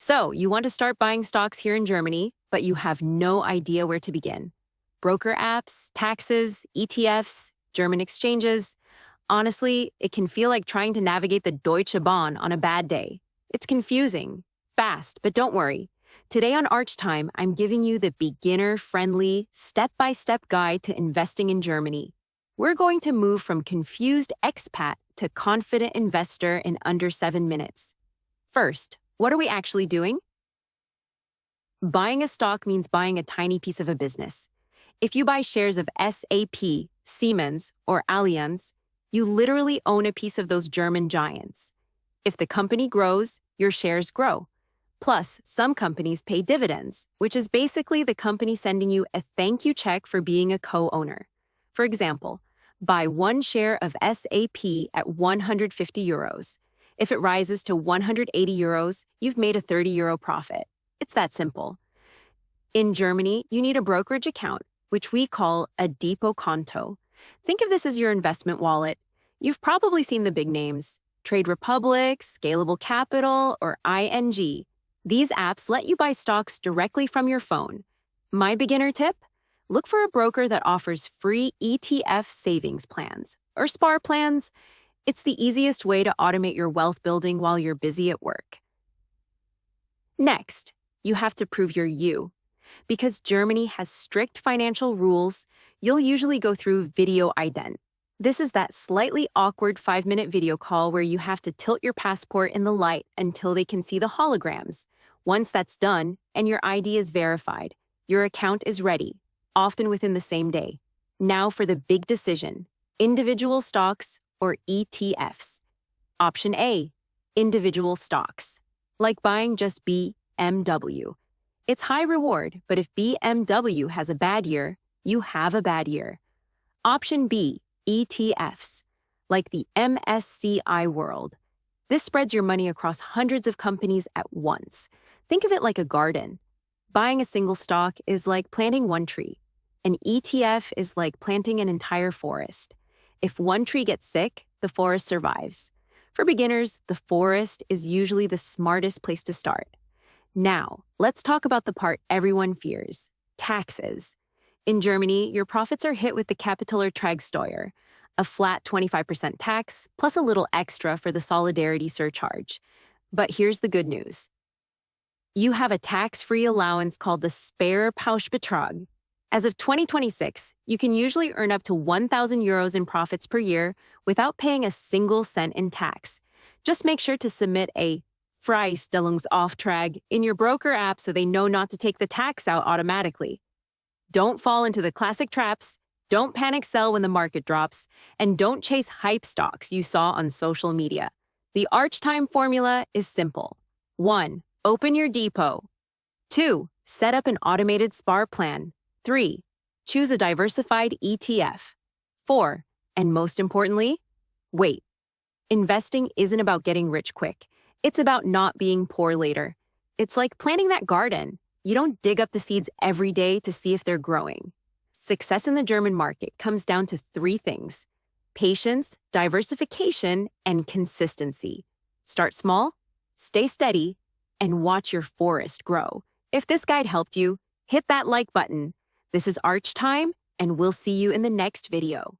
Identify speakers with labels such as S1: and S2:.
S1: So, you want to start buying stocks here in Germany, but you have no idea where to begin. Broker apps, taxes, ETFs, German exchanges. Honestly, it can feel like trying to navigate the Deutsche Bahn on a bad day. It's confusing, fast, but don't worry. Today on Arch Time, I'm giving you the beginner-friendly, step-by-step guide to investing in Germany. We're going to move from confused expat to confident investor in under 7 minutes. First, what are we actually doing? Buying a stock means buying a tiny piece of a business. If you buy shares of SAP, Siemens, or Allianz, you literally own a piece of those German giants. If the company grows, your shares grow. Plus, some companies pay dividends, which is basically the company sending you a thank you check for being a co-owner. For example, buy one share of SAP at 150 euros. If it rises to 180 euros, you've made a 30 euro profit. It's that simple. In Germany, you need a brokerage account, which we call a Depotkonto. Think of this as your investment wallet. You've probably seen the big names, Trade Republic, Scalable Capital, or ING. These apps let you buy stocks directly from your phone. My beginner tip? Look for a broker that offers free ETF savings plans, or SPAR plans. It's the easiest way to automate your wealth building while you're busy at work. Next, you have to prove you're you. Because Germany has strict financial rules, you'll usually go through video ident. This is that slightly awkward 5-minute video call where you have to tilt your passport in the light until they can see the holograms. Once that's done and your ID is verified, your account is ready, often within the same day. Now for the big decision, individual stocks or ETFs. Option A, individual stocks, like buying just BMW. It's high reward, but if BMW has a bad year, you have a bad year. Option B, ETFs, like the MSCI World. This spreads your money across hundreds of companies at once. Think of it like a garden. Buying a single stock is like planting one tree. An ETF is like planting an entire forest. If one tree gets sick, the forest survives. For beginners, the forest is usually the smartest place to start. Now, let's talk about the part everyone fears, taxes. In Germany, your profits are hit with the Kapitalertragssteuer, a flat 25% tax, plus a little extra for the solidarity surcharge. But here's the good news. You have a tax-free allowance called the Sparpauschbetrag. As of 2026, you can usually earn up to 1,000 euros in profits per year without paying a single cent in tax. Just make sure to submit a Freistellungsauftrag in your broker app so they know not to take the tax out automatically. Don't fall into the classic traps, don't panic sell when the market drops, and don't chase hype stocks you saw on social media. The Arch Time formula is simple. 1. Open your depot. 2. Set up an automated SPAR plan. 3. Choose a diversified ETF. 4. And most importantly, wait. Investing isn't about getting rich quick. It's about not being poor later. It's like planting that garden. You don't dig up the seeds every day to see if they're growing. Success in the German market comes down to 3 things: patience, diversification, and consistency. Start small, stay steady, and watch your forest grow. If this guide helped you, hit that like button. This is Arch Time, and we'll see you in the next video.